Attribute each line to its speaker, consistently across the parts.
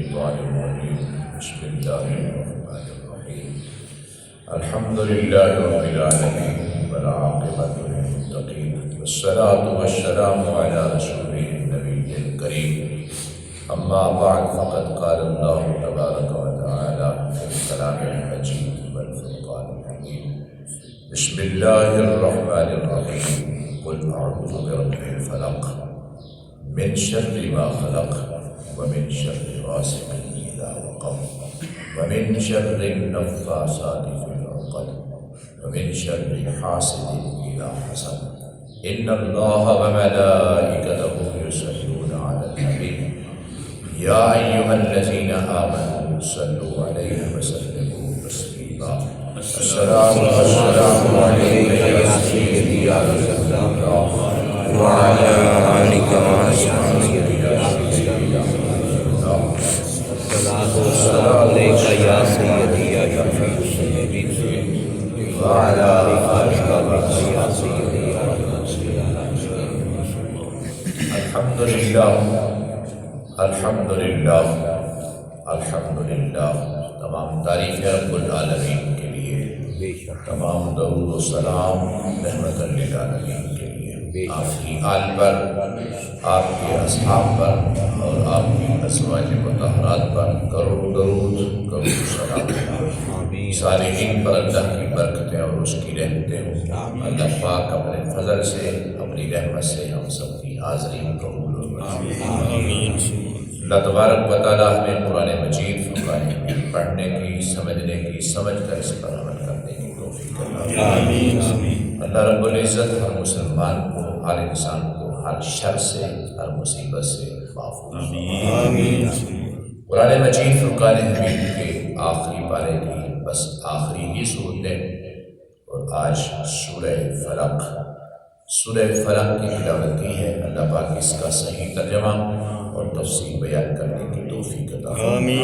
Speaker 1: الشيطان الرجيم بسم الله الرحمن الرحيم الحمد لله رب العالمين والعاقبة للمتقين والصلاة والسلام على رسوله النبي الكريم أما بعد فقد قال الله تبارك وتعالى في الكلام المجيد والفرقان الحميد بسم الله الرحمن الرحيم قل أعوذ برب الفلق من شر ما خلق ومن شر غاسق إذا وقب ومن شر النفاثات في العقد ومن شر حاسد إذا حسد إن الله وملائكته يصلون على النبي يا أيها الذين آمنوا صلوا عليه وسلموا تسليما السلام عليك يا سيدي يا رسول الله وعلى آلك وأصحابك يا سيدي يا السلام عليك يا سيدي يا شفيع الذنوب وعلى آلك يا سيدي يا الحمد لله الحمد لله الحمد لله تمام تعریف رب العالمین کے لیے، تمام درود و سلام رحمت للعالمین کے لیے، آپ کی آل پر، آپ کے اصحاب پر اور آپ کی ازواج مطہرات پر کروڑ درود کروڑ سلام، صالحین پر اللہ کی برکتیں اور اس کی رحمتیں ہوں۔ اللہ پاک اپنے فضل سے، اپنی رحمت سے ہم سب کی حاضری قبول آمین۔ اللہ تبارک و تعالیٰ ہمیں قرآن مجید فرقان حمید پڑھنے کی، سمجھنے کی، سمجھ کر اس پر عمل کرنے کی توفیق عطا فرمائے۔ اللہ رب العزت ہر مسلمان کو، ہر انسان کو ہر شر سے، ہر مصیبت سے محفوظ آمین۔ قرآن مجید فرقان حمید کے آخری پارے کی بس آخری ہی صورت ہے، اور آج سورہ فلق کی تلاوت کی ہے۔ اللہ پاک اس کا صحیح ترجمہ اور تفسیر بیان کرنے کی توفیق عطا فرمائے۔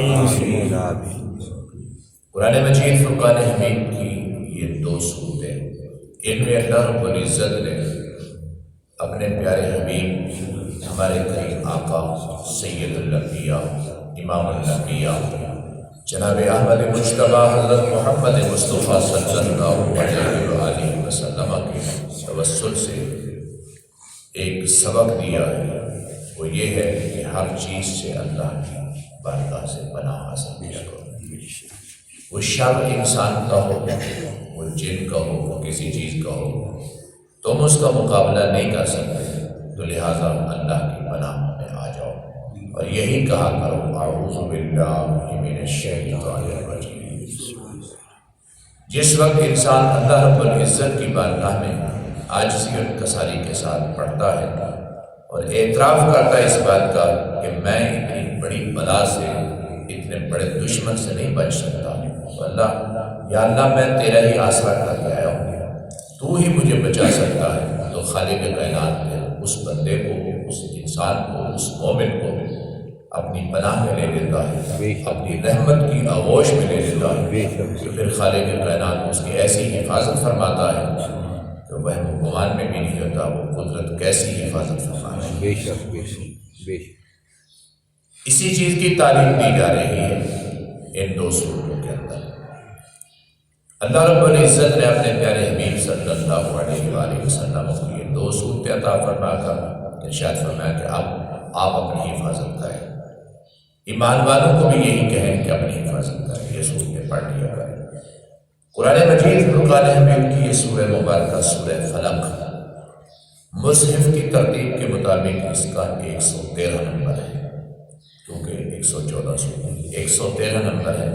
Speaker 1: قرآن مجید فرقان حمید کی یہ دو صورتیں، ان میں اللہ رب العزت نے اپنے پیارے حبیب ہمارے کریم آقا سید الانبیاء امام الانبیاء جناب احمد مجتبی حضرت محمد مصطفیٰ صلی اللہ علیہ وآلہ وسلم کے توسل سے ایک سبق دیا ہے، وہ یہ ہے کہ ہر چیز سے اللہ کی بارگاہ سے پناہ حاصل کیا کرو۔ وہ شر انسان کا ہو، وہ جن کا ہو، وہ کسی چیز کا ہو، تم اس کا مقابلہ نہیں کر سکتے، تو لہٰذا اللہ کی پناہ میں آ جاؤ اور یہی کہا کرو اعوذ باللہ من الشیطان الرجیم۔ جس وقت انسان اللہ رب العزت کی بارگاہ میں عاجزی اور انکساری کے ساتھ پڑھتا ہے اور اعتراف کرتا ہے اس بات کا کہ میں اتنی بڑی بلا سے، اتنے بڑے دشمن سے نہیں بچ سکتا، تو اللہ یا اللہ میں تیرا ہی آسرا کر کے آیا ہوں، تو ہی مجھے بچا سکتا ہے، تو خالق کائنات نے اس بندے کو، اس انسان کو، اس مومن کو اپنی پناہ میں لے لیتا ہے، اپنی رحمت کی آغوش میں لے لیتا ہے، تو پھر خالق کائنات اس کی ایسی حفاظت فرماتا ہے کہ وہ گمان میں بھی نہیں ہوتا وہ قدرت کیسی حفاظت فرماتا ہے۔ بے شک بے شک بے شک اسی چیز کی تعلیم دی جا رہی ہے ان دو صورتوں کے اندر۔ اللہ رب العزت نے اپنے پیارے حبیب صلی اللہ علیہ وآلہ وسلم کو یہ دو صورتیں عطا فرما کر ارشاد فرمایا کہ آپ اپنی حفاظت کریں، ایمان والوں کو بھی یہی کہیں کہ اپنی حفاظت کریں، یہ صورتیں پڑھ لیا کریں۔ قرآن مجید فرقان حمید کی یہ سورہ مبارکہ سورہ فلق مصحف کی ترتیب کے مطابق اس کا 113 نمبر ہے، کیونکہ 114 سورہ 113 نمبر ہے،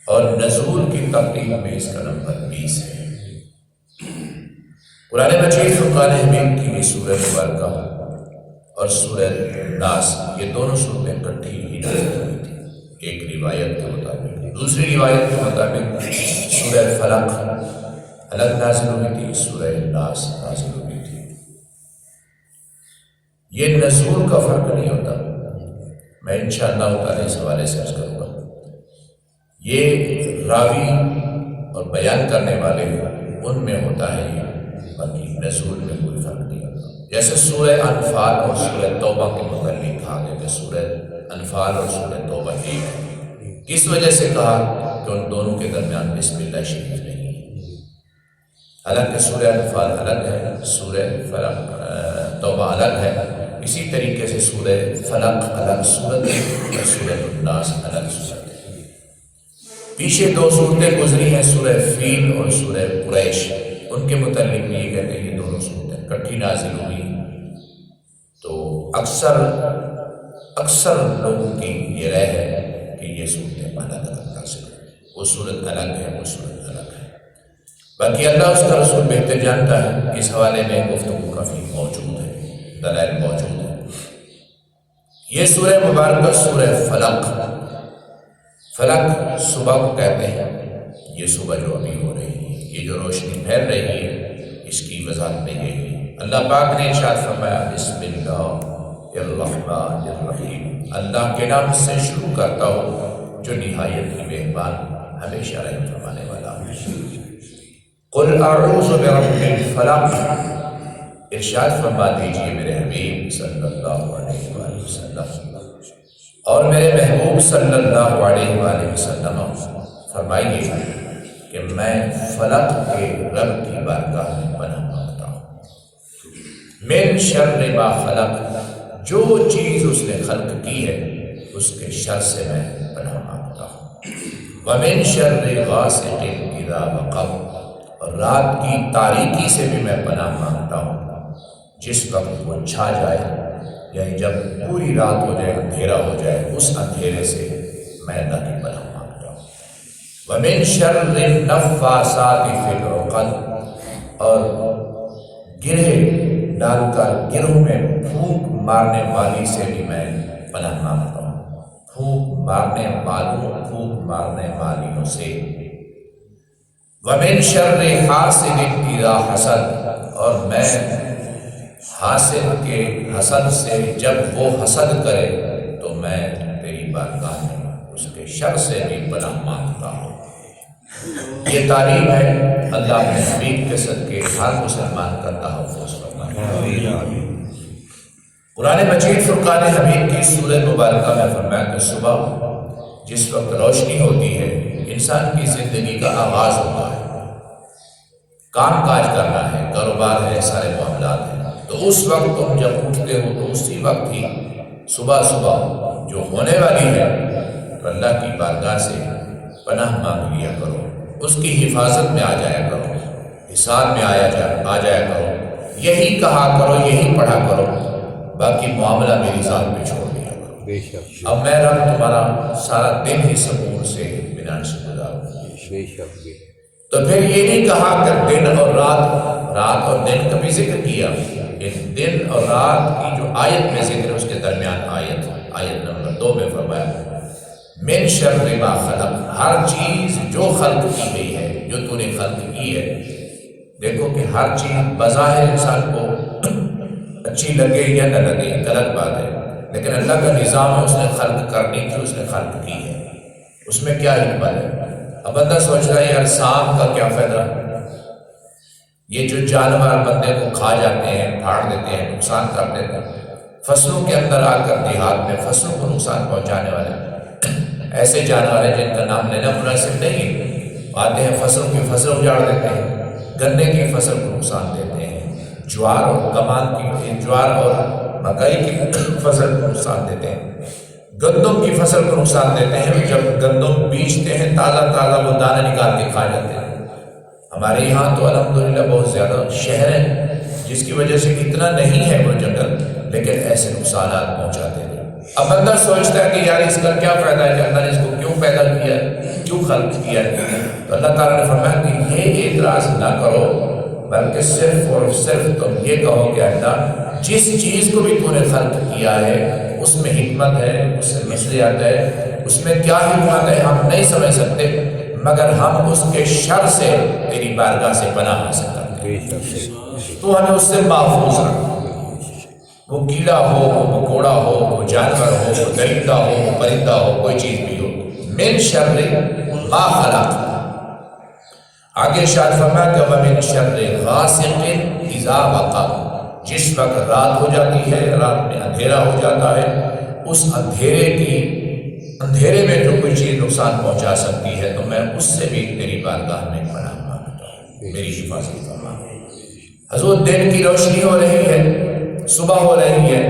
Speaker 1: اور نزول کی ترتیب میں اس کا نمبر 20 ہے۔ قرآن مجید فرقان حمید کی یہ سورہ مبارکہ اور سورہ ناس یہ دونوں صورتیں اکٹھی ہی نازل ہوئی تھی، ایک روایت کے مطابق۔ دوسری روایت کے مطابق سورہ فلق الگ نازل ہوئی تھی، سورہ ناس نازل ہوئی تھی۔ یہ نزول کا فرق نہیں ہوتا، میں انشاءاللہ تعالی اس حوالے سے عرض کروں گا۔ یہ راوی اور بیان کرنے والے ان میں ہوتا ہے، باقی نزول میں کوئی فرق نہیں ہوتا۔ جیسے سورہ انفال اور سورہ توبہ کے متعلق کہا گیا کہ سورہ انفال اور سورہ توبہ ایک ہے۔ کس وجہ سے کہا کہ ان دونوں کے درمیان بسم اللہ شریف نہیں ہے، حالانکہ سورہ انفال الگ ہے، سورہ توبہ الگ ہے، اسی طریقے سے سورہ فلق الگ صورت ہے اور سورہ الناس الگ صورت ہے۔ پیچھے دو صورتیں گزری ہیں، سورہ فیل اور سورہ قریش، ان کے متعلق بھی یہ کہتے ہیں کہ دونوں صورتیں اکٹھی نازل ہوئی، تو اکثر لوگوں کی یہ رائے ہے کہ یہ صورتیں الگ الگ نازل ہوئی، وہ صورت الگ ہے، وہ صورت الگ ہے۔ باقی اللہ اس کا رسول بہتر جانتا ہے، اس حوالے میں گفتگو کافی موجود ہے، دلائل موجود ہے۔ یہ سورہ مبارکہ سورہ فلق صبح کو کہتے ہیں، یہ صبح جو ابھی ہو رہی ہے، یہ جو روشنی پھیل رہی ہے، اس کی وضاحت میں یہی ہے۔ اللہ پاک نے ارشاد فرمایا بسم اللہ الرحمن الرحیم، اللہ کے نام سے شروع کرتا ہوں جو نہایت ہی مہربان ہمیشہ رحم فرمانے والا ہے۔ قل اعوذ برب الفلق، ارشاد فرما دیجئے میرے حبیب صلی اللہ علیہ وآلہ وسلم اور میرے محبوب صلی اللہ علیہ وآلہ وسلم فرمائیے کہ میں فلق کے رب کی بارگاہ میں پناہ مانگتا ہوں، من شر ما خلق، جو چیز اس نے خلق کی ہے اس کے شر سے میں پناہ مانگتا ہوں، ومن شر غاسق اذا وقب، اور رات کی تاریکی سے بھی میں پناہ مانگتا ہوں جس وقت وہ چھا جائے، یعنی جب پوری رات ہو جائے، اندھیرا ہو جائے، اس اندھیرے سے میں اللہ کی پناہ مانگتا ہوں۔ وَمِن شَرِّ النَّفَّاثَاتِ فِي الْعُقَدِ، اور گرہ ڈال کر گرہوں میں پھونک مارنے والی سے بھی میں پناہ مانگتا ہوں، پھونک مارنے والیوں سے۔ وَمِن شَرِّ حَاسِدٍ إِذَا حَسَدَ، اور میں حاسد کے حسد سے جب وہ حسد کرے تو میں تیری بارگاہ میں اس کے شر سے بھی پناہ مانگتا ہوں۔ یہ تعلیم ہے اللہ کے حبیب کے صدقے ہر مسلمان کا تحفظ فرمائے۔ قرآن مجید فرقان حمید کی سورہ مبارکہ میں فرمایا کہ صبح جس وقت روشنی ہوتی ہے انسان کی زندگی کا آغاز ہوتا ہے، کام کاج کرنا ہے، کاروبار ہے، سارے معاملات ہیں، تو اس وقت تم جب اٹھتے ہو تو اسی وقت ہی صبح جو ہونے والی ہے تو اللہ کی بارگاہ سے پناہ مانگ لیا کرو، اس کی حفاظت میں آ جایا کرو، حساب میں آ جایا کرو، یہی کہا کرو، یہی پڑھا کرو، باقی معاملہ میری ذات پہ چھوڑ دیا کرو، اب میں رب تمہارا سارا دن ہی سکون سے اطمینان سے گزاروں۔ تو پھر یہ نہیں کہا کہ دن اور رات اور دن کا بھی ذکر کیا، دن اور رات کی جو آیت میں ذکر ہے اس کے درمیان آیت نمبر 2 میں فرمایا من شر ما خلق، ہر چیز جو خلق کی گئی ہے، جو تو نے خلق کی ہے۔ دیکھو کہ ہر چیز بظاہر انسان کو اچھی لگے یا نہ لگے غلط بات ہے، لیکن اللہ کا نظام ہے، اس نے خلق کرنے کی، اس نے خلق کی ہے، اس میں کیا حکمت ہے۔ اب بندہ سوچ رہا ہے یار سانپ کا کیا فائدہ، یہ جو جانور بندے کو کھا جاتے ہیں، پھاڑ دیتے ہیں، نقصان کر دیتے ہیں، فصلوں کے اندر آ کر دیہات میں فصلوں کو نقصان پہنچانے والے ایسے جانور ہیں جن کا نام لینا مناسب نہیں، آتے ہیں فصلوں کی فصل اجاڑ دیتے ہیں، گنے کی فصل کو نقصان دیتے ہیں، جوار اور مکئی کی فصل کو نقصان دیتے ہیں، گندم کی فصل کو نقصان دیتے ہیں، جب گندم بیچتے ہیں تازہ وہ دانا نکال کے کھا جاتے ہیں۔ ہمارے یہاں تو الحمدللہ بہت زیادہ شہر ہیں جس کی وجہ سے اتنا نہیں ہے وہ جنگل، لیکن ایسے نقصانات پہنچاتے ہیں۔ اب بندہ سوچتا ہے کہ یار اس کا کیا فائدہ ہے کہ اللہ نے اس کو کیوں پیدا کیا ہے، کیوں خلق کیا ہے، تو اللہ تعالیٰ نے فرمایا کہ یہ اعتراض نہ کرو، بلکہ صرف اور صرف تم یہ کہو کہ اللہ جس چیز کو بھی تو نے خلق کیا ہے اس میں حکمت ہے، اس میں مصلحت ہے، اس میں کیا حکمت ہے ہم نہیں سمجھ سکتے، مگر ہم اس کے شر سے تیری بارگاہ سے پناہ حاصل کرتے ہیں، تو ہمیں اس سے محفوظ رکھ، وہ کیڑا ہو، وہ مکوڑا ہو، وہ جانور ہو، وہ درندہ ہو، وہ پرندہ ہو، کوئی چیز بھی ہو، من شر ما خلق۔ آگے ارشاد فرمایا کہ ومن شر غاسق اذا وقب، جس وقت رات ہو جاتی ہے، رات میں اندھیرا ہو جاتا ہے، اس اندھیرے میں جو کوئی چیز نقصان پہنچا سکتی ہے تو میں اس سے بھی تیری بارگاہ میں پناہ مانگتا ہوں، میری حفاظت فرما۔ حضور دن کی روشنی ہو رہی ہے، صبح ہو رہی ہے،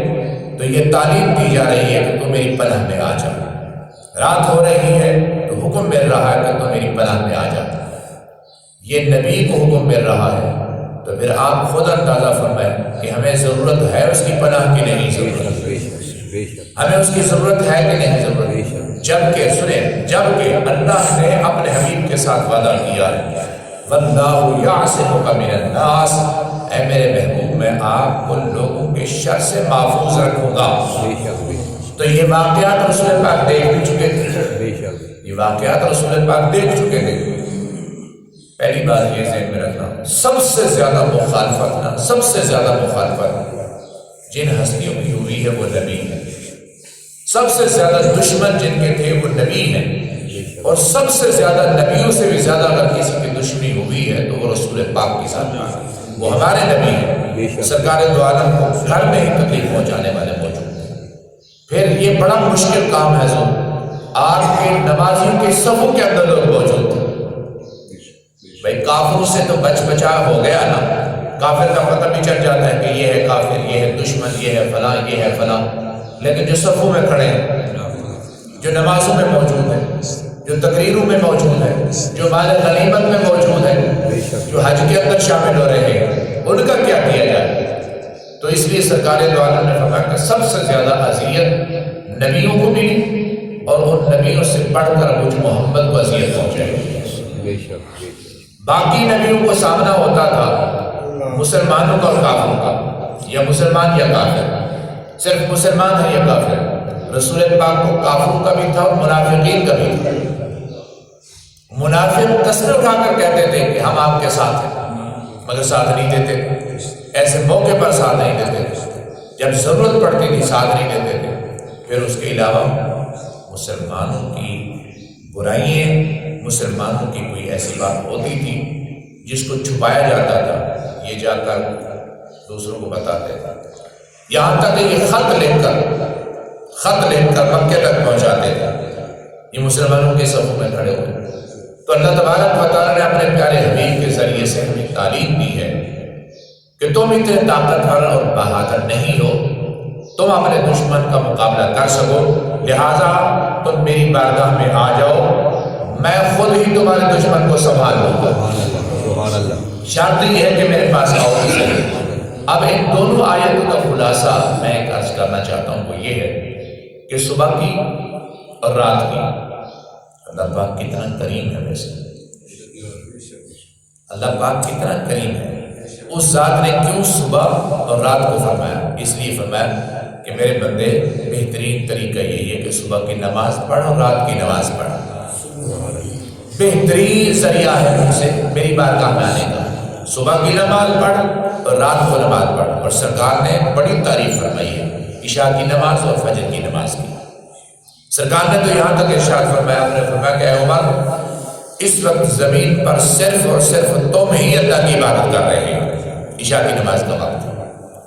Speaker 1: تو یہ تعلیم دی جا رہی ہے کہ تو میری پناہ میں آ جا۔ رات ہو رہی ہے تو حکم مل رہا ہے کہ تو میری پناہ میں آ جا۔ یہ نبی کو حکم مل رہا ہے، تو پھر آپ خود اندازہ فرمائیں کہ ہمیں ضرورت ہے اس کی پناہ کی نہیں ضرورت، ہمیں اس کی ضرورت ہے کہ نہیں ضرورت؟ جبکہ اللہ نے اپنے حبیب کے ساتھ وعدہ کیا ہے، وَاللَّهُ يَعْصِمُكَ مِنَ النَّاسِ، اے میرے محبوب میں آپ کو لوگوں کے شر سے محفوظ رکھوں گا۔ تو یہ واقعات رسول پاک دیکھ چکے تھے، یہ واقعات رسول پاک دیکھ چکے تھے۔ پہلی بات یہ ذہن میں رکھنا، سب سے زیادہ مخالفت جن ہستیوں کی ہوئی ہے وہ نبی ہے، سب سے زیادہ دشمن جن کے تھے وہ نبی ہیں، اور سب سے زیادہ نبیوں سے بھی زیادہ اگر کسی کی دشمنی ہوئی ہے تو وہ رسول پاک کے ساتھ ہے، وہ ہمارے نبی ہیں، سرکار دو عالم کو گھر میں ہی تکلیف پہنچانے والے موجود ہیں۔ پھر یہ بڑا مشکل کام ہے، آپ کے نمازیوں کے صفوں کے اندر لوگ موجود تھے۔ بھائی کافروں سے تو بچا ہو گیا نا، کافر کا پتہ بھی چل جاتا ہے کہ یہ ہے کافر، یہ ہے دشمن، یہ ہے فلاں، یہ ہے فلاں، لیکن جو صفوں میں کھڑے ہیں، جو نمازوں میں موجود ہیں، جو تقریروں میں موجود ہیں، جو مال غنیمت میں موجود ہیں، جو حج کے اندر شامل ہو رہے ہیں، ان کا کیا کیا جائے؟ تو اس لیے سرکار دو عالم نے فرمایا کہ سب سے زیادہ اذیت نبیوں کو ملی، اور ان نبیوں سے بڑھ کر مجھ محمد کو اذیت پہنچائی۔ باقی نبیوں کو سامنا ہوتا تھا مسلمانوں کا اور کافروں کا، یا مسلمان یا کافر، صرف مسلمان ہے یا کافر۔ رسول پاک کو کافروں کا بھی تھا اور منافقین کا بھی تھا۔ منافق تصویر اٹھا کر کہتے تھے کہ ہم آپ کے ساتھ ہیں، مگر ساتھ نہیں دیتے، ایسے موقع پر ساتھ نہیں دیتے، جب ضرورت پڑتی تھی ساتھ نہیں دیتے تھے۔ پھر اس کے علاوہ مسلمانوں کی برائیاں، مسلمانوں کی کوئی ایسی بات ہوتی تھی جس کو چھپایا جاتا تھا، یہ جا کر دوسروں کو بتاتے تھے، یہاں تک کہ یہ خط لکھ کر مکے تک پہنچاتے تھے۔ یہ مسلمانوں کے صفوں میں کھڑے ہوئے۔ تو اللہ تبارک و تعالیٰ نے اپنے پیارے حبیب کے ذریعے سے ہمیں تعلیم دی ہے کہ تم اتنے طاقتور اور بہادر نہیں ہو، تم اپنے دشمن کا مقابلہ کر سکو، لہٰذا تم میری بارگاہ میں آ جاؤ، میں خود ہی تمہارے دشمن کو سنبھال لوں گا۔ شرط یہ ہے کہ میرے پاس آؤ۔ اب ان دونوں آیتوں کا خلاصہ میں ایک عرض کرنا چاہتا ہوں، وہ یہ ہے کہ صبح کی اور رات کی اللہ پاک کتنا کریم ہے۔ ویسے اللہ پاک کتنا کریم ہے، اس ذات نے کیوں صبح اور رات کو فرمایا؟ اس لیے فرمایا کہ میرے بندے بہترین طریقہ یہی ہے کہ صبح کی نماز پڑھ اور رات کی نماز پڑھ، بہترین ذریعہ ہے مجھ سے میری بارگاہ میں آنے کا۔ صبح کی نماز پڑھ اور رات کو نماز پڑھ، اور سرکار نے بڑی تعریف فرمائی ہے عشاء کی نماز اور فجر کی نماز کی۔ سرکار نے تو یہاں تک ارشاد فرمایا، آپ نے فرمایا کہ اے عمر، اس وقت زمین پر صرف اور صرف تم ہی اللہ کی عبادت کر رہے ہیں۔ عشاء کی نماز کا وقت،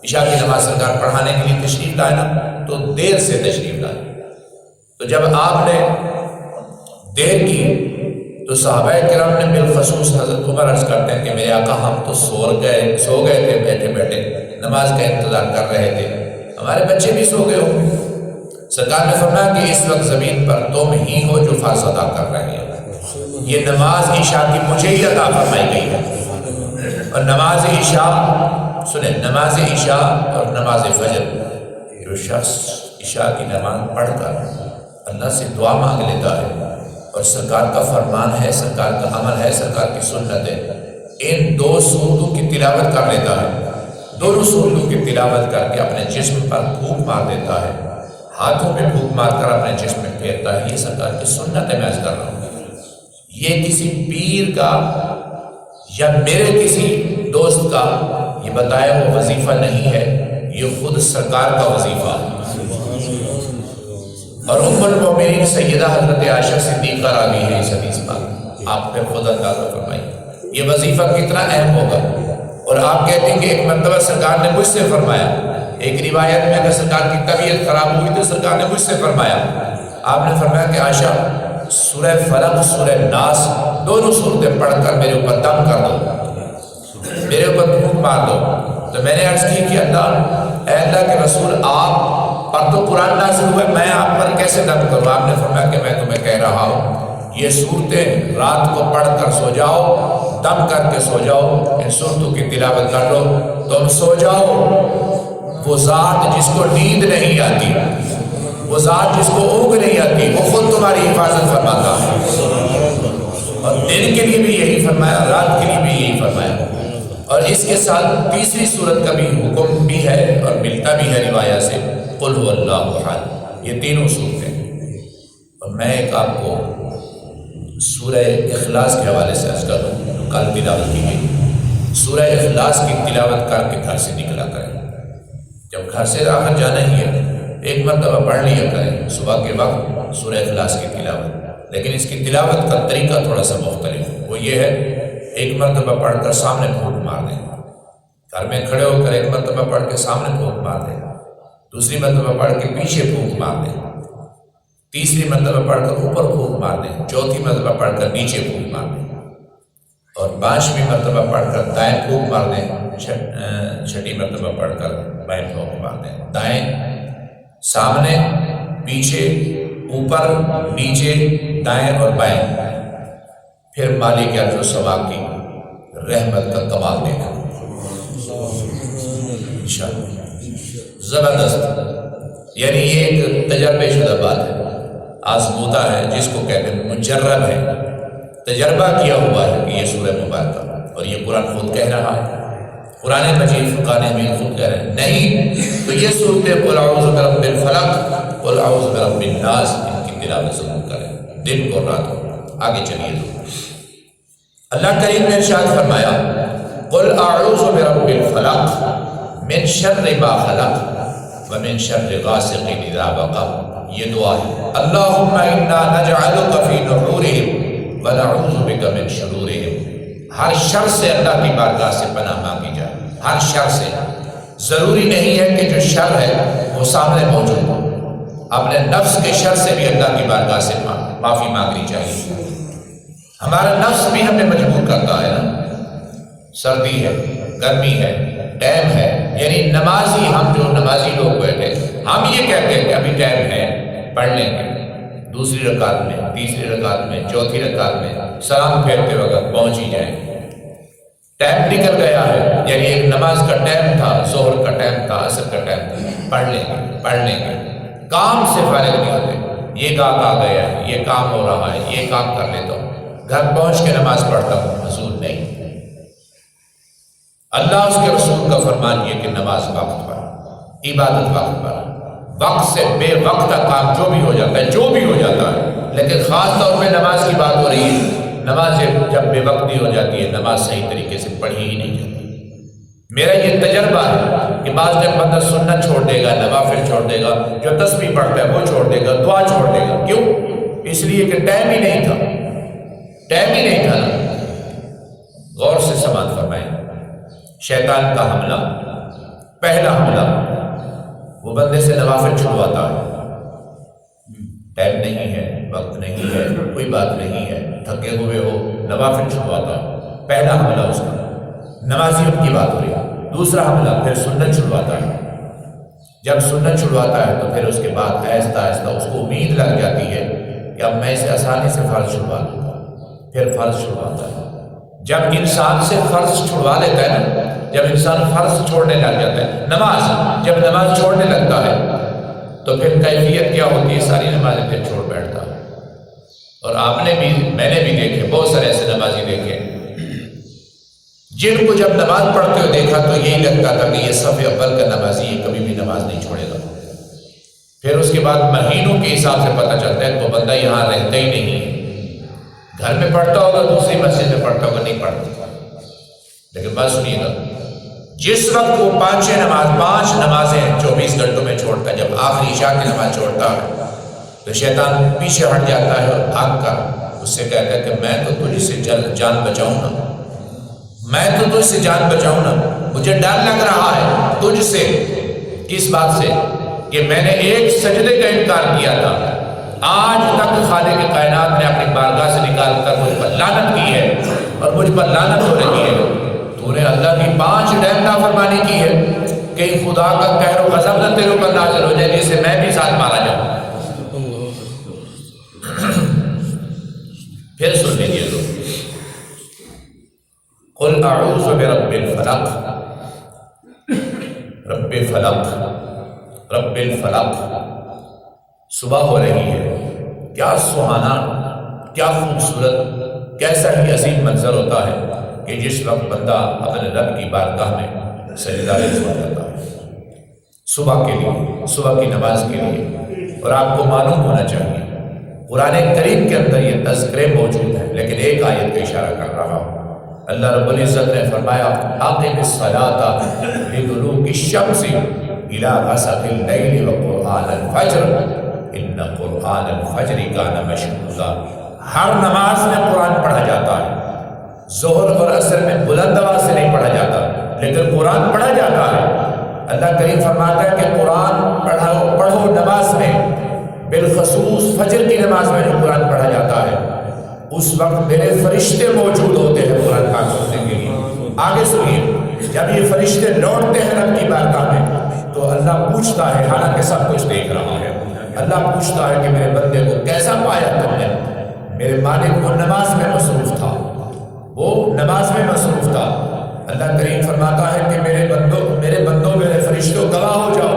Speaker 1: عشاء کی نماز سرکار پڑھانے کے لیے تشریف لائے نا، تو دیر سے تشریف لائے۔ تو جب آپ نے دیر کی تو صحابہ کرام نے بالخصوص حضرت عمر عرض کرتے ہیں کہ میرے آقا ہم تو سو گئے تھے، بیٹھے بیٹھے نماز کا انتظار کر رہے تھے، ہمارے بچے بھی سو گئے ہوں گے۔ سرکار نے فرمایا کہ اس وقت زمین پر تم ہی ہو جو فرض ادا کر رہے ہیں۔ یہ نماز عشاء کی مجھے ہی عطا فرمائی گئی ہے، اور نماز عشاء سنیں، نماز عشاء اور نماز فجر، جو شخص عشاء کی نماز پڑھ کر اللہ سے دعا مانگ لیتا ہے، اور سرکار کا فرمان ہے، سرکار کا عمل ہے، سرکار کی سنت ہے، ان دو سورتوں کی تلاوت کر لیتا ہے، دونوں سورتوں کی تلاوت کر کے اپنے جسم پر پھونک مار دیتا ہے، ہاتھوں میں پھونک مار کر اپنے جسم میں پھیرتا ہے، یہ سرکار کی سنت ہے۔ میں عرض کر رہا ہوں، یہ کسی پیر کا یا میرے کسی دوست کا یہ بتایا وہ وظیفہ نہیں ہے، یہ خود سرکار کا وظیفہ ہے۔ اور ام المومنین سیدہ حضرت عائشہ صدیقہ راوی ہے اس حدیث پر، آپ نے خود اندازہ فرمائی یہ وظیفہ کتنا اہم ہوگا۔ اور آپ کہتے ہیں کہ ایک مرتبہ سرکار نے مجھ سے فرمایا ایک روایت میں اگر سرکار کی طبیعت خراب ہوئی تو سرکار نے مجھ سے فرمایا، آپ نے فرمایا کہ عائشہ سورہ فلق سورہ ناس دونوں صورتیں پڑھ کر میرے اوپر دم کر دو، میرے اوپر پھونک مار دو۔ تو میں نے عرض کی کہ اے اللہ کے رسول، آپ پر تو قرآن نازل ہوئے، میں آپ پر کیسے دم کروں؟ آپ نے فرمایا کہ میں تمہیں کہہ رہا ہوں یہ صورتیں رات کو پڑھ کر سو جاؤ، دم کر کے سو جاؤ، ان صورتوں کی تلاوت کر لو، تم سو جاؤ۔ وہ ذات جس کو نیند نہیں آتی، وہ ذات جس کو اونگ نہیں آتی، وہ خود تمہاری حفاظت فرماتا ہے، اور دن کے لیے بھی یہی فرمایا، رات کے لیے بھی یہی فرمایا۔ اور اس کے ساتھ تیسری صورت کا بھی حکم بھی ہے اور ملتا بھی ہے روایت سے، قل هو اللہ احد، یہ تینوں صورتیں۔ اور میں ایک آپ کو سورہ اخلاص کے حوالے سے عرض کر دوں، کل تلاوت کی گئی سورہ اخلاص کی تلاوت کر کے گھر سے نکلا کریں، جب گھر سے آخر جانا ہی ہے ایک مرتبہ پڑھ لیا کریں صبح کے وقت سورہ اخلاص کی تلاوت، لیکن اس کی تلاوت کا طریقہ تھوڑا سا مختلف ہے، وہ یہ ہے ایک مرتبہ پڑھ کر سامنے پھونک مار دیں، گھر میں کھڑے ہو کر ایک مرتبہ پڑھ کے سامنے پھونک مار دیں، دوسری مرتبہ پڑھ کے پیچھے پھونک مار دیں، تیسری مرتبہ پڑھ کر اوپر پھونک مار دیں، چوتھی مرتبہ پڑھ کر نیچے پھونک مار دیں، اور پانچویں مرتبہ پڑھ کر دائیں پھونک مار دیں، چھٹی مرتبہ پڑھ کر بائیں پھونک مار دیں۔ دائیں سامنے، پیچھے، اوپر، نیچے، دائیں اور بائیں، پھر مالک ارض و سما کی رحمت کا کمال دیکھا انشاءاللہ، زبردست۔ یعنی یہ ایک تجربے شدہ بات ہے، آزمودہ ہے، جس کو کہتے ہیں مجرب ہے، تجربہ کیا ہوا ہے کہ یہ سورہ مبارکہ، اور یہ قرآن خود کہہ رہا ہے، قرآن مجید فقان امین خود کہہ رہے ہیں نہیں تو یہ صورتیں قل اعوذ برب الفلق، قل اعوذ برب الناس، ان کی تلاوت ضرور کریں دن کو رات کو۔ آگے چلیے تو اللہ کریم نے ارشاد فرمایا قل اعوذ برب الفلق من شر ما خلق ومن شر غاسق اذا وقب، یہ دعا ہے۔ اللہم انا نجعلک فی نحورہم ونعوذ بک من شرورہم، ہر شر سے اللہ کی بارگاہ سے پناہ مانگی جائے، ہر شر سے۔ ضروری نہیں ہے کہ جو شر ہے وہ سامنے موجود ہو، اپنے نفس کے شر سے بھی اللہ کی بارگاہ سے معافی مانگنی چاہیے۔ ہمارا نفس بھی ہمیں مجبور کرتا ہے نا، سردی ہے، گرمی ہے، ٹائم ہے، یعنی نمازی ہم جو نمازی لوگ بیٹھے ہم یہ کہتے ہیں کہ ابھی ٹائم ہے، پڑھ لیں گے، دوسری رکعت میں، تیسری رکعت میں، چوتھی رکعت میں سلام پھیرتے وقت پہنچ ہی جائیں، ٹائم نکل گیا ہے، یعنی ایک نماز کا ٹائم تھا، ظہر کا ٹائم تھا، عصر کا ٹائم تھا، پڑھ لیں گے، کام سے فارغ نہیں ہوتے، یہ گاہک آ گیا ہے، یہ کام ہو رہا ہے، یہ کام کر لیتا ہوں، گھر پہنچ کے نماز پڑھتا ہوں، حضور نہیں۔ اللہ اس کے رسول کا فرمان یہ کہ نماز وقت پر، عبادت وقت پر، وقت سے بے وقت کا کام جو بھی ہو جاتا ہے، جو بھی ہو جاتا ہے، لیکن خاص طور پہ نماز کی بات ہو رہی ہے، نماز جب بے وقتی ہو جاتی ہے نماز صحیح طریقے سے پڑھی ہی نہیں جاتی۔ میرا یہ تجربہ ہے کہ بعض جب بندہ سنت چھوڑ دے گا، نوافل چھوڑ دے گا، جو تسبیح پڑھتا ہے وہ چھوڑ دے گا، دعا چھوڑ دے گا، کیوں؟ اس لیے کہ ٹائم ہی نہیں تھا، ٹائم ہی نہیں تھا نا۔ غور سے سماعت فرمائیں، شیطان کا حملہ، پہلا حملہ وہ بندے سے نوافل چھڑواتا ہے، ٹائم نہیں ہے، وقت نہیں ہے، کوئی بات نہیں ہے، تھکے ہوئے ہو، نوافل چھڑواتا ہے، پہلا حملہ اس کا، نمازیوں کی بات ہو رہی ہے۔ دوسرا حملہ پھر سنت چھڑواتا ہے، جب سنت چھڑواتا ہے تو پھر اس کے بعد آہستہ آہستہ اس کو امید لگ جاتی ہے کہ اب میں اسے آسانی سے فرض چھڑوا لوں گا، پھر فرض چھڑواتا ہے۔ جب انسان سے فرض چھڑوا لیتا ہے نا، جب انسان فرض چھوڑنے لگ جاتا ہے، جب نماز چھوڑنے لگتا ہے تو پھر کیفیت کیا ہوتی ہے، ساری نمازیں پھر چھوڑ بیٹھتا ہے۔ اور آپ نے بھی، میں نے بھی دیکھے، بہت سارے ایسے نمازی دیکھے جن کو جب نماز پڑھتے ہوئے دیکھا تو یہی لگتا تھا کہ یہ صف اول کا نمازی ہے، کبھی بھی نماز نہیں چھوڑے گا۔ پھر اس کے بعد مہینوں کے حساب سے پتہ چلتا ہے کہ وہ بندہ یہاں رہتا ہی نہیں ہے، گھر میں پڑھتا ہوگا، دوسری مسجد میں پڑھتا ہوگا، نہیں پڑھتا۔ لیکن بات سنیے گا، جس وقت وہ پانچ نمازیں 24 گھنٹوں میں چھوڑتا ہے، جب آخری عشاء کی نماز چھوڑتا ہے تو شیطان پیچھے ہٹ جاتا ہے اور بھاگ کر اس سے کہتا ہے کہ میں تو تجھ سے جان بچاؤں نا، میں تو تجھ سے جان بچاؤں نا، مجھے ڈر لگ رہا ہے تجھ سے کس بات سے؟ کہ میں نے ایک سجدے کا انکار کیا تھا، آج تک خالق کائنات نے اپنی بارگاہ سے نکال کر مجھ پر لعنت کی ہے اور مجھ پر لعنت ہو رہی ہے۔ تو نے اللہ کی 5 ڈیم نافرمانی کی ہے کہ خدا کا قہر و غضب نہ تیرے اوپر نازل ہو جائے جس سے میں بھی ساتھ مارا جاؤں۔ پھر سن لیجیے لوگ، قل اعوذ برب الفلق، رب فلق، رب الفلق۔ صبح ہو رہی ہے، کیا سہانا، کیا خوبصورت، کیسا ہی عظیم منظر ہوتا ہے کہ جس وقت بندہ اپنے رب کی بارگاہ میں سجدہ ریز ہو جاتا ہے صبح کے لیے، صبح کی نماز کے لیے۔ اور آپ کو معلوم ہونا چاہیے قرآن کریم کے اندر یہ تذکرے موجود ہیں، لیکن ایک آیت کا اشارہ کر رہا ہوں۔ اللہ رب العزت نے فرمایا اقم الصلاۃ لدلوک الشمس الی غسق اللیل وقرآن الفجر ان قرآن الفجر کان مشہودا۔ ہر نماز میں قرآن پڑھا جاتا ہے، ظہر اور عصر میں بلند آواز سے نہیں پڑھا جاتا لیکن قرآن پڑھا جاتا ہے۔ اللہ کریم فرماتا ہے کہ قرآن پڑھو نماز میں، بالخصوص فجر کی نماز میں جو قرآن پڑھا جاتا ہے اس وقت میرے فرشتے موجود ہوتے ہیں قرآن پاک سننے کے لیے۔ آگے سنیے، جب یہ فرشتے لوٹتے ہیں رب کی بارگاہ میں تو اللہ پوچھتا ہے، حالانکہ سب کچھ دیکھ رہا ہے، اللہ پوچھتا ہے کہ میرے بندے کو کیسا پایا تم نے؟ میرے مالک وہ نماز میں مصروف تھا، وہ نماز میں مصروف تھا۔ اللہ کریم فرماتا ہے کہ میرے بندوں میرے فرشتوں گواہ ہو جاؤ،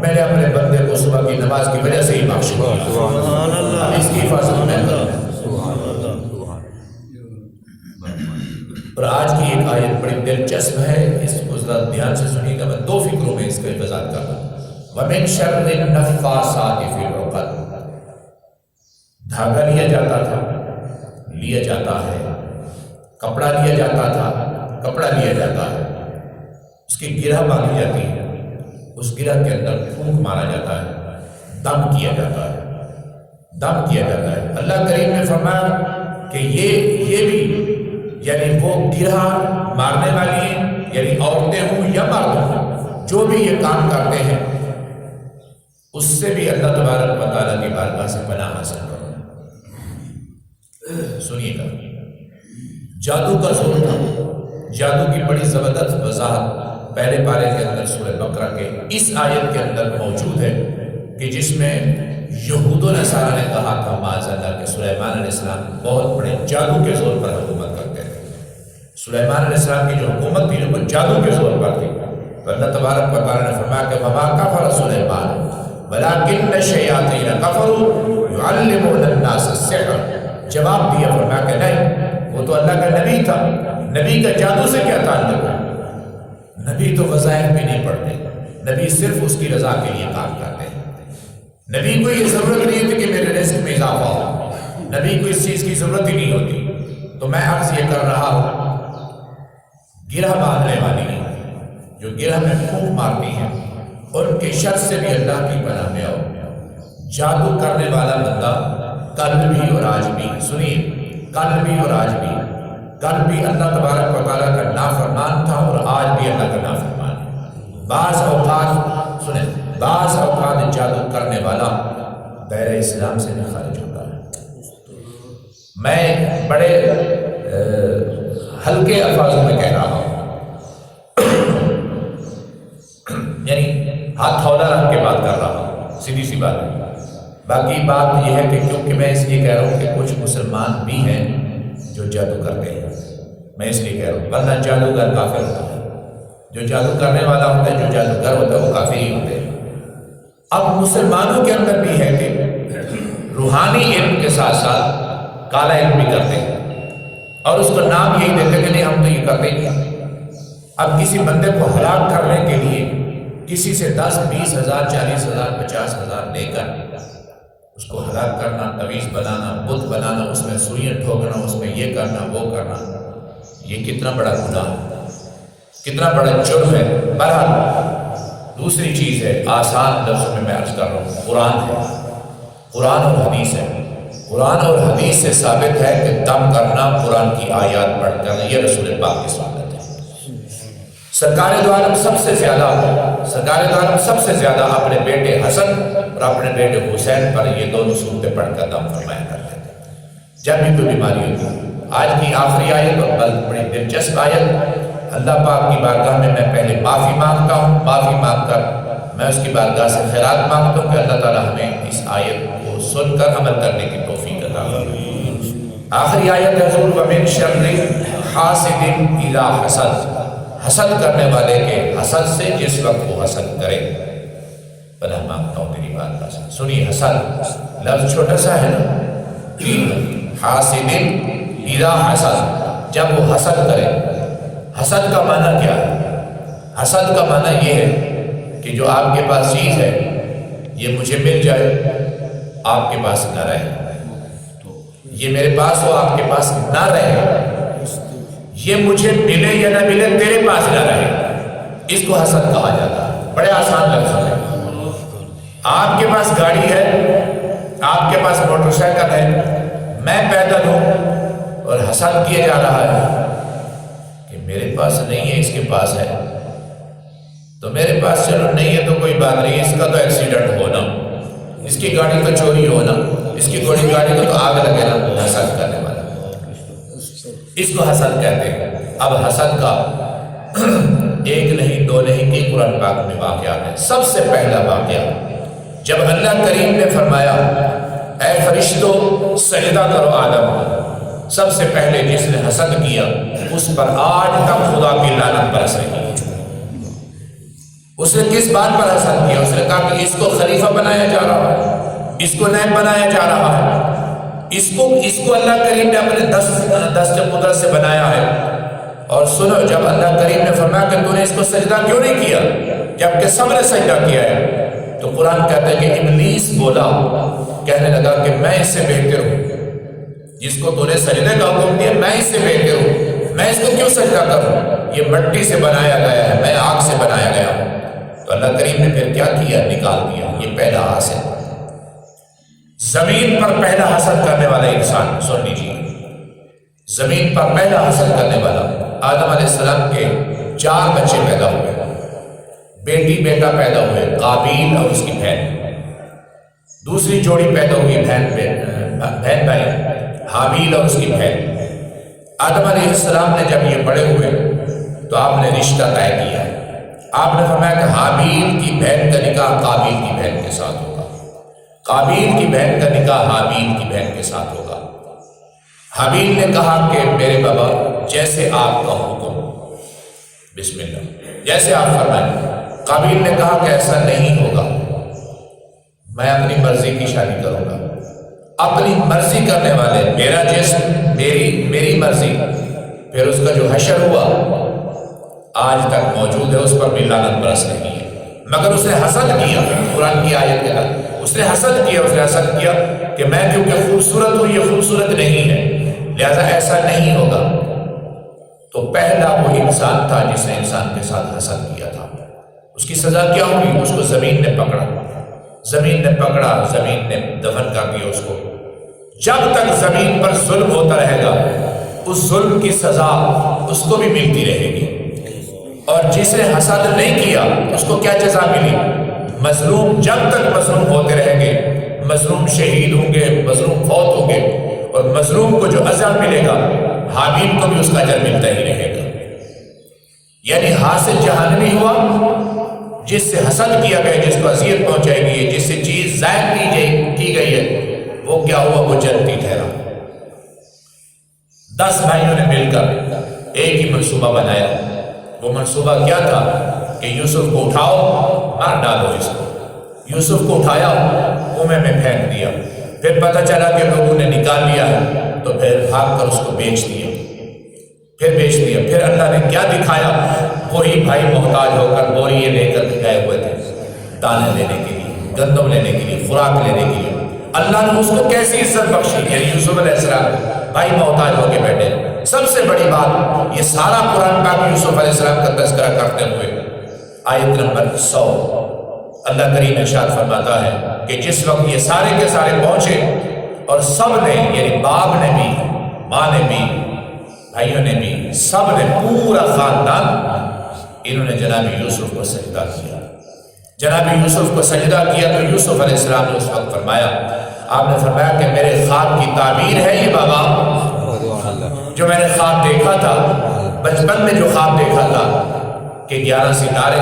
Speaker 1: میں نے اپنے بندے کو صبح کی نماز کی وجہ سے ہی بخش دیا۔ اب اس کی حفاظت میں کروں۔ اور آج کی ایک آیت بڑی دلچسپ ہے، اس کو ذرا دھیان سے سنیے گا، میں 2 فکروں میں اس کا وضاحت کرتا ہوں۔ وَمِن شَرِّ النَّفَّاثَاتِ فِي الْعُقَدِ، دھاگا لیا جاتا تھا، لیا جاتا ہے، کپڑا لیا جاتا تھا، کپڑا لیا جاتا ہے، اس کی گرہ باندھی جاتی ہے، اس گرہ کے اندر پھونک مارا جاتا ہے، دم کیا جاتا ہے، دم کیا جاتا ہے۔ اللہ کریم نے فرمایا کہ یہ بھی یعنی وہ گرہ مارنے والی ہیں، یعنی عورتیں ہوں یا مرد ہوں، جو بھی یہ کام کرتے ہیں اس سے بھی اللہ تبارک و تعالیٰ کی بارگاہ سے پناہ حاصل کرو۔ سنیے گا، جادو کا زور تھا، جادو کی بڑی زبردست وضاحت پہلے پارے کے اندر سورہ بقرہ کے اس آیت کے اندر موجود ہے کہ جس میں یہود و نصارہ نے کہا تھا معاذ اللہ کہ سلیمان علیہ السلام بہت بڑے جادو کے زور پر حکومت کرتے تھے۔ سلیمان علیہ السلام کی جو حکومت تھی وہ جادو کے زور پر تھی، تو اللہ تبارک و تعالیٰ نے فرمایا کہ وما کفر سلیمان ولکن الشیاطین کفروا یعلمون الناس السحر۔ جواب دیا، فرمایا کہ نہیں، وہ تو اللہ کا نبی تھا، نبی کا جادو سے کیا تعلق ہے؟ نبی تو وظائف بھی نہیں پڑھتے، نبی صرف اس کی رضا کے لیے کام کرتے ہیں۔ نبی کو یہ ضرورت نہیں تھی کہ میرے رزق میں اضافہ ہو، نبی کو اس چیز کی ضرورت ہی نہیں ہوتی۔ تو میں عرض یہ کر رہا ہوں، گرہ باندھنے والی ہیں جو گرہ میں پھونک مارتی ہیں ان کے شر سے بھی اللہ کی پناہ میں آؤ۔ جادو کرنے والا بندہ کل بھی اور آج بھی، سنیے، کل بھی اور آج بھی، کل بھی اللہ تبارک و تعالیٰ کا نافرمان تھا اور آج بھی اللہ کا نافرمان ہے۔ بعض اوقات سنیں، بعض اوقات جادو کرنے والا دائرہ اسلام سے بھی خارج ہوتا ہے۔ میں بڑے ہلکے الفاظوں میں کہہ رہا ہوں، یعنی ہاتھ تھولا رکھ کے بات کر رہا ہوں، سیدھی سی بات ہے۔ باقی بات یہ ہے کہ کیونکہ میں اس لیے کہہ رہا ہوں کہ کچھ مسلمان بھی ہیں جو جادو کرتے ہیں، میں اس لیے کہہ رہا ہوں، ورنہ جادوگر کافر ہوتا ہے، جو جادو کرنے والا ہوتا ہے، جو جادوگر ہوتا ہے وہ کافر ہی ہوتے ہیں۔ اب مسلمانوں کے اندر بھی ہے کہ روحانی علم کے ساتھ ساتھ کالا علم بھی کرتے ہیں اور اس کو نام یہی دیتے کہ نہیں ہم تو یہ کرتے نہیں۔ اب کسی بندے کو ہلاک کرنے کے لیے کسی سے 10 20 ہزار 40 ہزار 50 ہزار لے کر اس کو ہلاک کرنا، تویز بنانا، بت بنانا، اس میں سوئیاں ٹھوکنا، اس میں یہ کرنا وہ کرنا، یہ کتنا بڑا گناہ ہے، کتنا بڑا جرم ہے۔ بہرحال دوسری چیز ہے، آسان لفظ میں عرض کر رہا ہوں، قرآن ہے، قرآن اور حدیث ہے۔ قرآن اور حدیث سے ثابت ہے کہ دم کرنا قرآن کی آیات پڑھ کر یہ رسول پاک کی سنت ہے۔ سرکار دو عالم سب سے زیادہ اپنے بیٹے حسن اور اپنے بیٹے حسین پر یہ دونوں صورتیں پڑھ کر دم فرمایا کرتے تھے جب بھی کوئی بیماری ہوتی۔ آج کی آخری آیت اور بڑی دلچسپ آیت، اللہ پاک کی بارگاہ میں پہلے معافی مانگتا ہوں، معافی مانگ کر میں اس کی بارگاہ سے خیرات مانگتا ہوں کہ اللہ تعالیٰ ہمیں اس آیت کو سن کر عمل کرنے کی توفیق عطا فرمائے۔ آخری آیت ہے حضور وَمِن شَرِّ حَاسِدٍ إِذَا حَسَدَ، حسد کرنے والے کے حسد سے جس وقت وہ حسد کرے، پناہ مانگتا ہوں تیری بارگاہ سے۔ سنیے، حسد لفظ چھوٹا سا ہے نا، حاسدٍ إِذَا حَسَدَ، جب وہ حسد کرے۔ حسد کا معنی کیا ہے؟ حسد کا معنی یہ ہے کہ جو آپ کے پاس چیز ہے یہ مجھے مل جائے، آپ کے پاس نہ رہے، یہ میرے پاس ہو آپ کے پاس نہ رہے، یہ مجھے ملے یا نہ ملے تیرے پاس نہ رہے، اس کو حسد کہا جاتا ہے۔ بڑے آسان لفظ ہے۔ آپ کے پاس گاڑی ہے، آپ کے پاس موٹر سائیکل ہے، میں پیدل ہوں اور حسد کیا جا رہا ہے کہ میرے پاس نہیں ہے، اس کے پاس ہے، تو میرے پاس چلو نہیں ہے تو کوئی بات نہیں، اس کا تو ایکسیڈنٹ ہونا، اس کی گاڑی کا چوری ہونا، اس کی گاڑی کو تو آگ لگے نا، حسد کرنے والا، اس کو حسد کہتے ہیں۔ اب حسد کا ایک نہیں دو نہیں کئی قرآن پاک میں واقعات ہیں۔ سب سے پہلا واقعہ جب اللہ کریم نے فرمایا اے فرشتوں سجدہ کرو آدم، سب سے پہلے جس نے حسد کیا اس پر آج تک خدا کی لعنت برس رہی ہے۔ اس نے کس بات پر حسد کیا؟ اس نے کہا کہ اس کو خلیفہ بنایا جا رہا ہے، اس کو نائب بنایا جا رہا ہے، اس کو اللہ کریم نے اپنے دست قدرت سے بنایا ہے۔ اور سنو، جب اللہ کریم نے فرمایا کہ تو نے اس کو سجدہ کیوں نہیں کیا جبکہ سب نے سجدہ کیا ہے، تو قرآن کہتا ہے کہ ابلیس بولا، کہنے لگا کہ میں اس سے بہتر ہوں، جس کو تو نے سجدے کا حکم دیا میں اس سے بہتر ہوں، میں اس کو کیوں سجدہ کروں، یہ مٹی سے بنایا گیا ہے، میں آگ سے بنایا گیا ہوں۔ تو اللہ کریم نے پھر کیا کیا؟ نکال دیا۔ یہ پہلا حسد، زمین پر پہلا حسد کرنے والا انسان، سن لیجیے، زمین پر پہلا حسد کرنے والا آدم علیہ السلام کے 4 بچے پیدا ہوئے، بیٹی بیٹا پیدا ہوئے، قابیل اور اس کی بہن، دوسری جوڑی پیدا ہوئی بہن بھائی، حابیل اور اس کی بہن۔ آدم علیہ السلام نے جب یہ بڑے ہوئے تو آپ نے رشتہ طے کیا، آپ نے فرمایا کہ حابیل کی بہن کا نکاح قابیل کی بہن کے ساتھ ہوگا، قابیل کی بہن کا نکاح حابیل کی بہن کے ساتھ ہوگا۔ حابیل نے کہا کہ میرے بابا جیسے آپ کا حکم، بسم اللہ، جیسے آپ فرمائیں۔ قابیل نے کہا کہ ایسا نہیں ہوگا، میں اپنی مرضی کی شادی کروں گا۔ اپنی مرضی کرنے والے، میرا جسم میری مرضی، پھر اس کا جو حشر ہوا آج تک موجود ہے، اس پر بھی لعنت برس رہی ہے۔ مگر اس نے حسد کیا، قرآن کی آیت کے تحت اس نے حسد کیا کہ میں کیونکہ خوبصورت ہوں، یہ خوبصورت نہیں ہے، لہذا ایسا نہیں ہوگا۔ تو پہلا وہ انسان تھا جس نے انسان کے ساتھ حسد کیا تھا، اس کی سزا کیا ہوگی؟ اس کو زمین نے پکڑا، زمین نے دفن کر دیا اس کو۔ جب تک زمین پر ظلم ہوتا رہے گا اس ظلم کی سزا اس کو بھی ملتی رہے گی، اور جس نے حسد نہیں کیا اس کو کیا جزا ملی؟ مظلوم جب تک مظلوم ہوتے رہیں گے، مظلوم شہید ہوں گے، مظلوم فوت ہوں گے، اور مظلوم کو جو اجر ملے گا حابیل کو بھی اس کا اجر ملتا ہی رہے گا۔ یعنی حاصل جہنمی ہوا جس سے حسد کیا گیا، جس کو اذیت پہنچائی گئی ہے، جس سے چیز ضائع کی گئی ہے، وہ کیا ہوا؟ وہ جنتی ٹھہرا۔ 10 بھائیوں نے مل کر ایک ہی منصوبہ بنایا۔ وہ منصوبہ کیا تھا کہ یوسف کو اٹھاؤ، مار ڈالو اس کو۔ یوسف کو اٹھایا، کنویں میں پھینک دیا، پھر پتہ چلا کہ لوگوں نے نکال لیا ہے تو پھر بھاگ کر اس کو بیچ دیا، پھر اللہ نے کیا دکھایا؟ وہی بھائی محتاج ہو کر بوریے لے کر گئے ہوئے تھے دانے لینے کے لیے، گندم لینے کے لیے، خوراک لینے کے لیے۔ اللہ نے اس کو کیسی عزت بخشی، یعنی یوسف علیہ السلام بھائی محتاج ہو کے بیٹھے۔ سب سے بڑی بات، یہ سارا قرآن پاک یوسف علیہ السلام کا تذکرہ کرتے ہوئے آیت نمبر 100 اللہ کریم ارشاد فرماتا ہے کہ جس وقت یہ سارے کے سارے پہنچے اور سب نے، یعنی باپ نے بھی، ماں نے بھی، بھائیوں نے بھی، سب نے، پورا خاندان انہوں نے جناب یوسف کو سجدہ کیا. جناب یوسف کو سجدہ کیا تو یوسف علیہ السلام نے اس وقت فرمایا، آپ نے فرمایا کہ میرے خواب کی تعبیر ہے یہ بابا، جو میں نے خواب دیکھا تھا بچپن میں، جو خواب دیکھا تھا کہ 11 ستارے،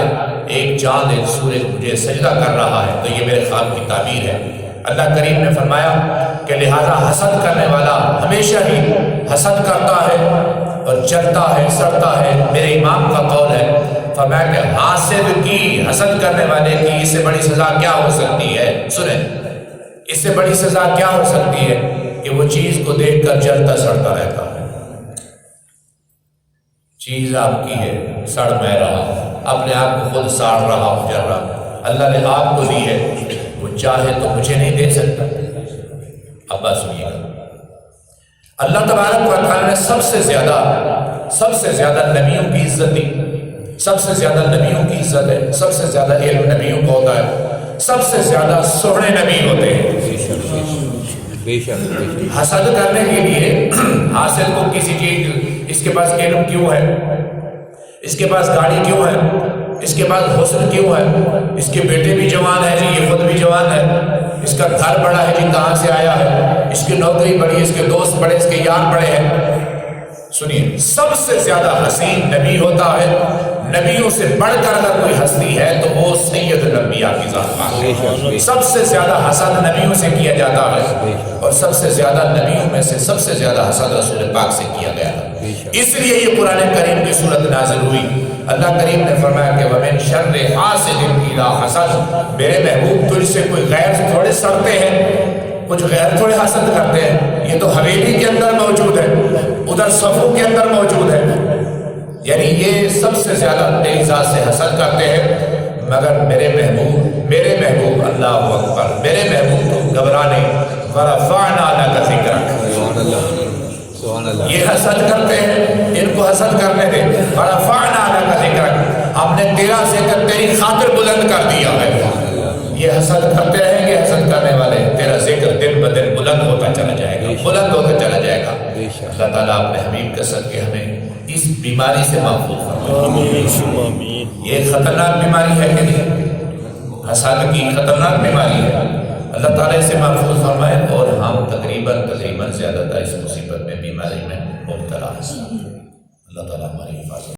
Speaker 1: ایک چاند، ایک سورج مجھے سجدہ کر رہا ہے، تو یہ میرے خواب کی تعبیر ہے. اللہ کریم نے فرمایا کہ لہذا حسد کرنے والا ہمیشہ ہی حسد کرتا ہے اور چلتا ہے، سڑتا ہے. میرے امام کا قول ہے، فرمایا کہ حاسد کی، حسد کرنے والے کی اس سے بڑی سزا کیا ہو سکتی ہے؟ سنیں، اس سے بڑی سزا کیا ہو سکتی ہے کہ وہ چیز کو دیکھ کر جلتا سڑتا رہتا ہے. چیز آپ کی ہے، سڑ میں رہا، اپنے آپ کو خود ساڑ رہا، اجڑ رہا. اللہ نے آپ کو دی ہے، وہ چاہے تو مجھے نہیں دے سکتا. اب بات سنیے گا، اللہ تبارک و تعالیٰ نے سب سے زیادہ نبیوں کی عزت دی. سب سے زیادہ نبیوں کی عزت ہے، سب سے زیادہ علم نبیوں کو ہوتا ہے، سب سے زیادہ سونے نبی ہوتے ہیں. حسد کرنے کے لیے حاصل کو کسی چیز، اس کے پاس علم کیوں ہے، اس کے پاس گاڑی کیوں ہے، اس کے پاس حسن کیوں ہے، اس کے بیٹے بھی جوان ہے جی، یہ خود بھی جوان ہے، اس کا گھر بڑا ہے جی، کہاں سے آیا ہے، اس کی نوکری بڑی، اس کے دوست بڑے، اس کے یار بڑے ہیں. سنیے، سب سے زیادہ حسین نبی ہوتا ہے. نبیوں سے بڑھ کر اگر کوئی ہستی ہے تو وہ سید الانبیاء کی ذات ہے. سب سے زیادہ حسد نبیوں سے کیا جاتا ہے، اور سب سے زیادہ نبیوں میں سے سب سے زیادہ حسد رسول پاک سے کیا گیا ہے. اس لیے یہ قرآن کریم کی صورت نازل ہوئی. اللہ کریم نے فرمایا کہ وَمِن شَرِّ حَاسِدٍ إِذَا حَسَدَ، میرے محبوب تجھ سے کوئی غیر تھوڑے سڑتے ہیں، کچھ غیر تھوڑے حسد کرتے ہیں. یہ تو حویلی کے اندر موجود ہے، ادھر صفوں کے اندر موجود ہے. یعنی یہ سب سے زیادہ تیری ذات سے حسد کرتے ہیں، مگر میرے محبوب اللہ اکبر، میرے محبوب تو گھبرا نہیں. وَرَفَعْنَا لَكَ ذِكْرَكَ، یہ حسد کرتے ہیں، ان کو حسد کرنے دے. وَرَفَعْنَا لَكَ ذِكْرَكَ، ہم نے تیرا ذکر تیری خاطر بلند کر دیا ہے. یہ حسد کرتے رہیں گے، حسد کرنے والے، تیرا ذکر دن بدن بلند ہوتا چلا جائے گا، بلند ہوتا چلا جائے گا. اللہ تعالیٰ اپنے حبیب کے صدقے ہمیں اس بیماری سے محفوظ فرمائے. یہ خطرناک بیماری ہے کہ نہیں؟ حسد کی خطرناک بیماری ہے. اللہ تعالیٰ اسے محفوظ فرمائے، اور ہم تقریباً زیادہ تر اس مصیبت میں، بیماری میں مبتلا ہیں. اللہ تعالیٰ ہماری حفاظت